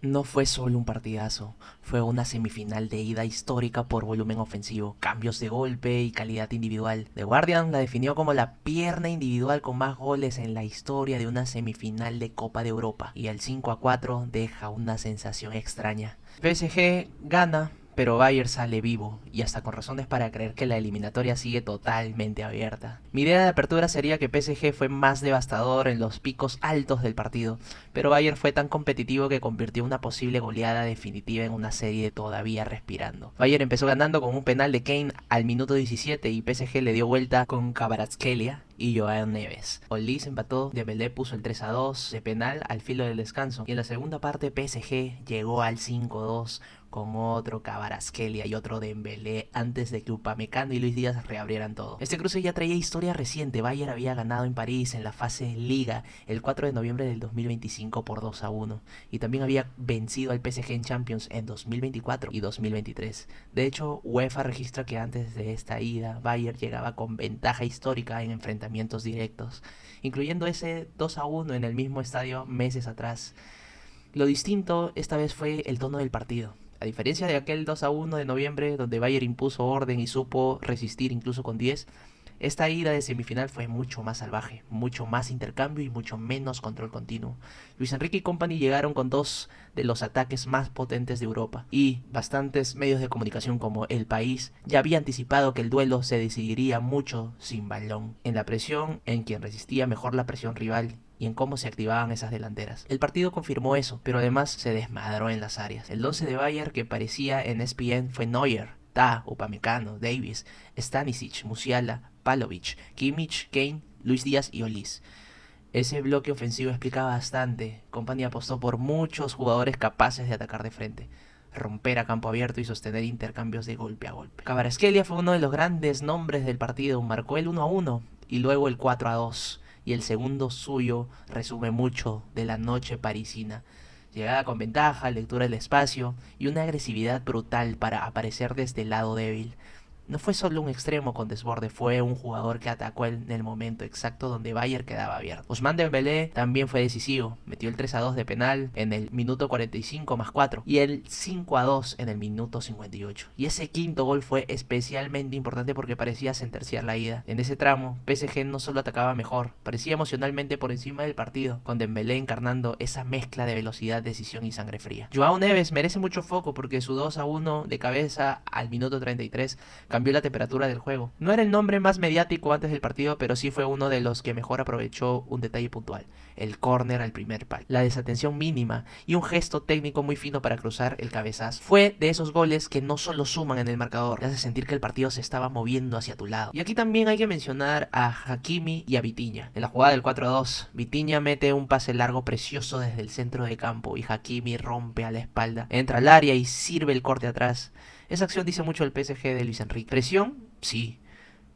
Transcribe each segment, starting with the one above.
No fue solo un partidazo, fue una semifinal de ida histórica por volumen ofensivo, cambios de golpe y calidad individual. The Guardian la definió como la pierna individual con más goles en la historia de una semifinal de Copa de Europa, y el 5-4 deja una sensación extraña. PSG gana, pero Bayern sale vivo, y hasta con razones para creer que la eliminatoria sigue totalmente abierta. Mi idea de apertura sería que PSG fue más devastador en los picos altos del partido, pero Bayern fue tan competitivo que convirtió una posible goleada definitiva en una serie todavía respirando. Bayern empezó ganando con un penal de Kane al minuto 17 y PSG le dio vuelta con Kvaratskhelia y Joao Neves. Olise empató, Dembélé puso el 3-2 de penal al filo del descanso, y en la segunda parte PSG llegó al 5-2 con otro Kvaratskhelia y otro Dembélé antes de que Upamecano y Luis Díaz reabrieran todo. Este cruce ya traía historia reciente. Bayern había ganado en París en la fase Liga el 4 de noviembre del 2025 por 2-1, y también había vencido al PSG en Champions en 2024 y 2023. De hecho, UEFA registra que antes de esta ida, Bayern llegaba con ventaja histórica en enfrentamientos directos, incluyendo ese 2-1 en el mismo estadio meses atrás. Lo distinto esta vez fue el tono del partido. A diferencia de aquel 2-1 de noviembre donde Bayern impuso orden y supo resistir incluso con 10, esta ida de semifinal fue mucho más salvaje, mucho más intercambio y mucho menos control continuo. Luis Enrique y company llegaron con dos de los ataques más potentes de Europa, y bastantes medios de comunicación como El País ya había anticipado que el duelo se decidiría mucho sin balón, en la presión, en quien resistía mejor la presión rival y en cómo se activaban esas delanteras. El partido confirmó eso, pero además se desmadró en las áreas. El 11 de Bayern que parecía en ESPN fue Neuer, Ta, Upamecano, Davis, Stanisic, Musiala, Palovic, Kimmich, Kane, Luis Díaz y Olise. Ese bloque ofensivo explica bastante. Company apostó por muchos jugadores capaces de atacar de frente, romper a campo abierto y sostener intercambios de golpe a golpe. Kvaratskhelia fue uno de los grandes nombres del partido, marcó el 1-1 y luego el 4-2, y el segundo suyo resume mucho de la noche parisina. Llegada con ventaja, lectura del espacio y una agresividad brutal para aparecer desde el lado débil. No fue solo un extremo con desborde, fue un jugador que atacó en el momento exacto donde Bayern quedaba abierto. Ousmane Dembélé también fue decisivo, metió el 3-2 de penal en el minuto 45 más 4 y el 5-2 en el minuto 58. Y ese quinto gol fue especialmente importante porque parecía sentenciar la ida. En ese tramo, PSG no solo atacaba mejor, parecía emocionalmente por encima del partido, con Dembélé encarnando esa mezcla de velocidad, decisión y sangre fría. Joao Neves merece mucho foco porque su 2-1 de cabeza al minuto 33 cambió la temperatura del juego. No era el nombre más mediático antes del partido, pero sí fue uno de los que mejor aprovechó un detalle puntual: el córner al primer palo, la desatención mínima y un gesto técnico muy fino para cruzar el cabezazo. Fue de esos goles que no solo suman en el marcador, te hace sentir que el partido se estaba moviendo hacia tu lado. Y aquí también hay que mencionar a Hakimi y a Vitinha. En la jugada del 4-2, Vitinha mete un pase largo precioso desde el centro de campo y Hakimi rompe a la espalda, entra al área y sirve el corte atrás. Esa acción dice mucho del PSG de Luis Enrique. Presión, sí,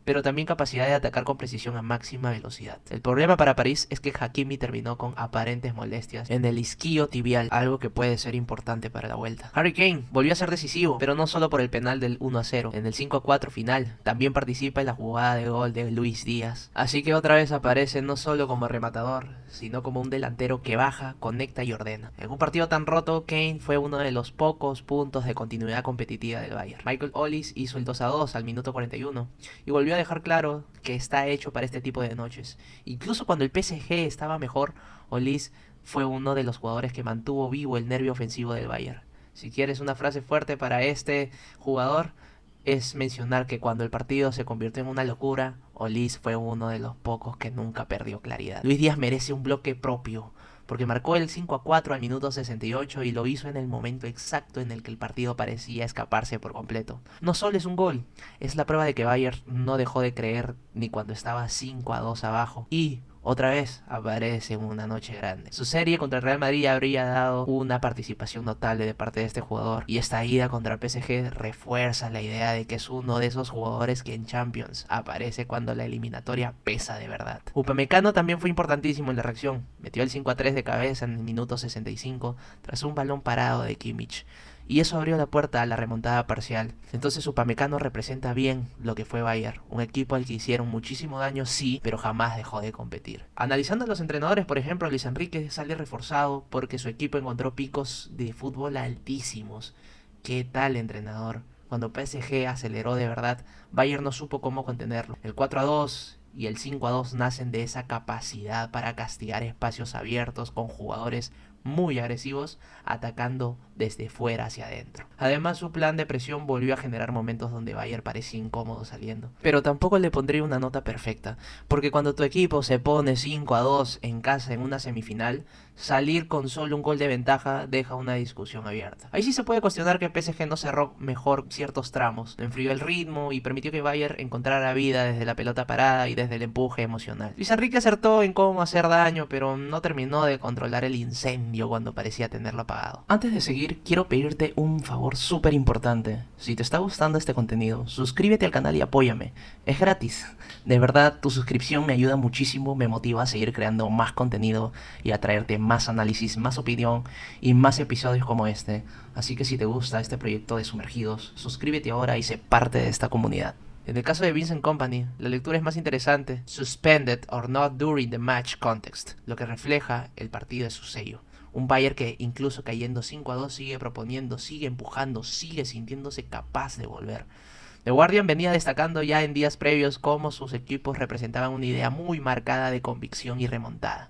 pero también capacidad de atacar con precisión a máxima velocidad. El problema para París es que Hakimi terminó con aparentes molestias en el isquio tibial, algo que puede ser importante para la vuelta. Harry Kane volvió a ser decisivo, pero no solo por el penal del 1-0. En el 5-4 final también participa en la jugada de gol de Luis Díaz. Así que otra vez aparece no solo como rematador, sino como un delantero que baja, conecta y ordena. En un partido tan roto, Kane fue uno de los pocos puntos de continuidad competitiva del Bayern. Michael Olise hizo el 2-2 al minuto 41 y volvió a dejar claro que está hecho para este tipo de noches. Incluso cuando el PSG estaba mejor, Olise fue uno de los jugadores que mantuvo vivo el nervio ofensivo del Bayern. Si quieres una frase fuerte para este jugador, es mencionar que cuando el partido se convirtió en una locura, Olise fue uno de los pocos que nunca perdió claridad. Luis Díaz merece un bloque propio, porque marcó el 5-4 al minuto 68 y lo hizo en el momento exacto en el que el partido parecía escaparse por completo. No solo es un gol, es la prueba de que Bayern no dejó de creer ni cuando estaba 5-2 abajo. Y otra vez aparece en una noche grande. Su serie contra el Real Madrid habría dado una participación notable de parte de este jugador, y esta ida contra el PSG refuerza la idea de que es uno de esos jugadores que en Champions aparece cuando la eliminatoria pesa de verdad. Upamecano también fue importantísimo en la reacción, metió el 5-3 de cabeza en el minuto 65 tras un balón parado de Kimmich, y eso abrió la puerta a la remontada parcial. Entonces Upamecano representa bien lo que fue Bayern, un equipo al que hicieron muchísimo daño, sí, pero jamás dejó de competir. Analizando a los entrenadores, por ejemplo, Luis Enrique sale reforzado porque su equipo encontró picos de fútbol altísimos. ¿Qué tal entrenador? Cuando PSG aceleró de verdad, Bayern no supo cómo contenerlo. El 4-2 y el 5-2 nacen de esa capacidad para castigar espacios abiertos con jugadores muy agresivos, atacando desde fuera hacia adentro. Además, su plan de presión volvió a generar momentos donde Bayern parecía incómodo saliendo. Pero tampoco le pondría una nota perfecta, porque cuando tu equipo se pone 5-2 en casa en una semifinal, salir con solo un gol de ventaja deja una discusión abierta. Ahí sí se puede cuestionar que PSG no cerró mejor ciertos tramos, enfrió el ritmo y permitió que Bayern encontrara vida desde la pelota parada y desde el empuje emocional. Luis Enrique acertó en cómo hacer daño, pero no terminó de controlar el incendio cuando parecía tenerlo apagado. Antes de seguir, quiero pedirte un favor súper importante. Si te está gustando este contenido, suscríbete al canal y apóyame. Es gratis. De verdad, tu suscripción me ayuda muchísimo, me motiva a seguir creando más contenido y a traerte más análisis, más opinión y más episodios como este. Así que si te gusta este proyecto de Sumergidos, suscríbete ahora y sé parte de esta comunidad. En el caso de Vincent Kompany, la lectura es más interesante. Suspended or not during the match context, lo que refleja el partido de su sello. Un Bayern que incluso cayendo 5-2 sigue proponiendo, sigue empujando, sigue sintiéndose capaz de volver. The Guardian venía destacando ya en días previos cómo sus equipos representaban una idea muy marcada de convicción y remontada.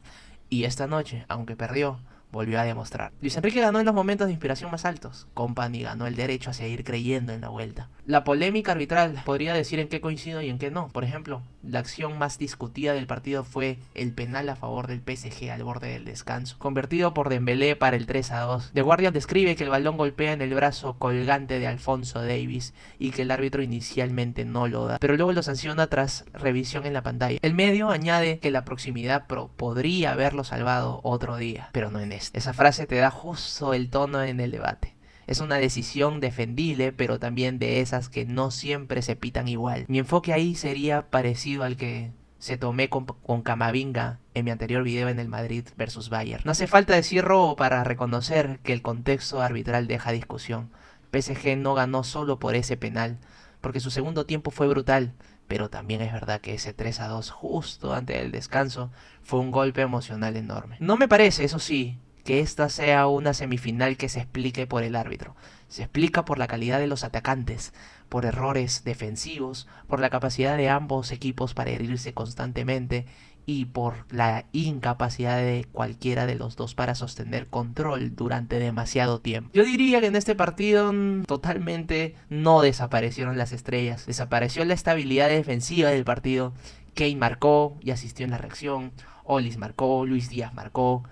Y esta noche, aunque perdió, volvió a demostrar. Luis Enrique ganó en los momentos de inspiración más altos. Kompany ganó el derecho a seguir creyendo en la vuelta. La polémica arbitral podría decir en qué coincido y en qué no. Por ejemplo, la acción más discutida del partido fue el penal a favor del PSG al borde del descanso, convertido por Dembélé para el 3-2. The Guardian describe que el balón golpea en el brazo colgante de Alphonso Davies y que el árbitro inicialmente no lo da, pero luego lo sanciona tras revisión en la pantalla. El medio añade que la proximidad podría haberlo salvado otro día, pero no en este. Esa frase te da justo el tono en el debate. Es una decisión defendible, pero también de esas que no siempre se pitan igual. Mi enfoque ahí sería parecido al que se tomé con Camavinga en mi anterior video en el Madrid vs Bayern. No hace falta decir robo para reconocer que el contexto arbitral deja discusión. PSG no ganó solo por ese penal, porque su segundo tiempo fue brutal, pero también es verdad que ese 3-2 justo antes del descanso fue un golpe emocional enorme. No me parece, eso sí, que esta sea una semifinal que se explique por el árbitro. Se explica por la calidad de los atacantes, por errores defensivos, por la capacidad de ambos equipos para herirse constantemente y por la incapacidad de cualquiera de los dos para sostener control durante demasiado tiempo. Yo diría que en este partido totalmente no desaparecieron las estrellas, desapareció la estabilidad defensiva del partido. Kane marcó y asistió en la reacción, Ollis marcó, Luis Díaz marcó,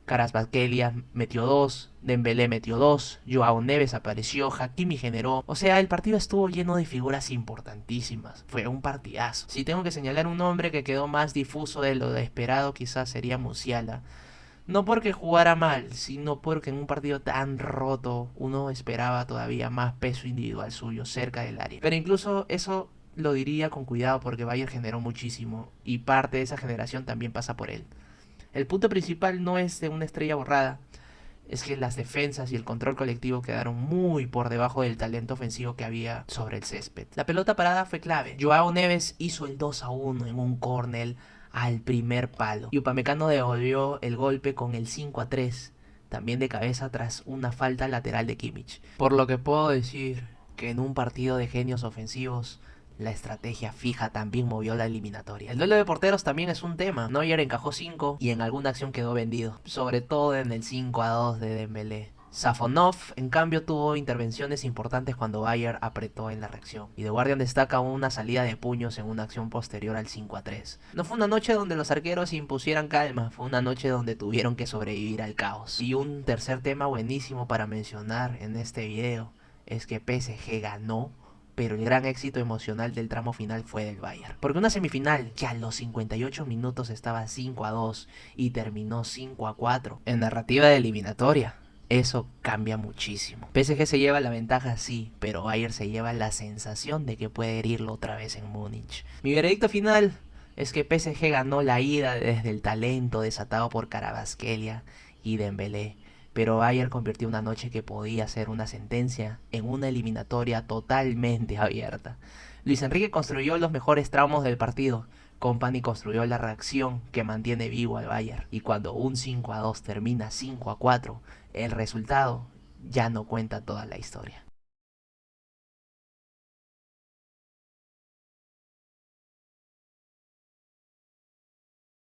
Kvaratskhelia metió 2, Dembélé metió 2, Joao Neves apareció, Hakimi generó. O sea, el partido estuvo lleno de figuras importantísimas. Fue un partidazo. Si tengo que señalar un nombre que quedó más difuso de lo esperado, quizás sería Musiala. No porque jugara mal, sino porque en un partido tan roto uno esperaba todavía más peso individual suyo cerca del área. Pero incluso eso lo diría con cuidado porque Bayern generó muchísimo y parte de esa generación también pasa por él. El punto principal no es de una estrella borrada, es que las defensas y el control colectivo quedaron muy por debajo del talento ofensivo que había sobre el césped. La pelota parada fue clave. Joao Neves hizo el 2-1 en un córner al primer palo. Y Upamecano devolvió el golpe con el 5-3, también de cabeza tras una falta lateral de Kimmich. Por lo que puedo decir que en un partido de genios ofensivos, la estrategia fija también movió la eliminatoria. El duelo de porteros también es un tema. Neuer encajó 5 y en alguna acción quedó vendido, sobre todo en el 5-2 de Dembélé. Safonov, en cambio, tuvo intervenciones importantes cuando Bayern apretó en la reacción. Y The Guardian destaca una salida de puños en una acción posterior al 5-3. No fue una noche donde los arqueros impusieran calma, fue una noche donde tuvieron que sobrevivir al caos. Y un tercer tema buenísimo para mencionar en este video es que PSG ganó, pero el gran éxito emocional del tramo final fue del Bayern. Porque una semifinal que a los 58 minutos estaba 5-2 y terminó 5-4 en narrativa de eliminatoria, eso cambia muchísimo. PSG se lleva la ventaja, sí, pero Bayern se lleva la sensación de que puede herirlo otra vez en Múnich. Mi veredicto final es que PSG ganó la ida desde el talento desatado por Kvaratskhelia y Dembélé, pero Bayern convirtió una noche que podía ser una sentencia en una eliminatoria totalmente abierta. Luis Enrique construyó los mejores tramos del partido. Company construyó la reacción que mantiene vivo al Bayern. Y cuando un 5-2 termina 5-4, el resultado ya no cuenta toda la historia.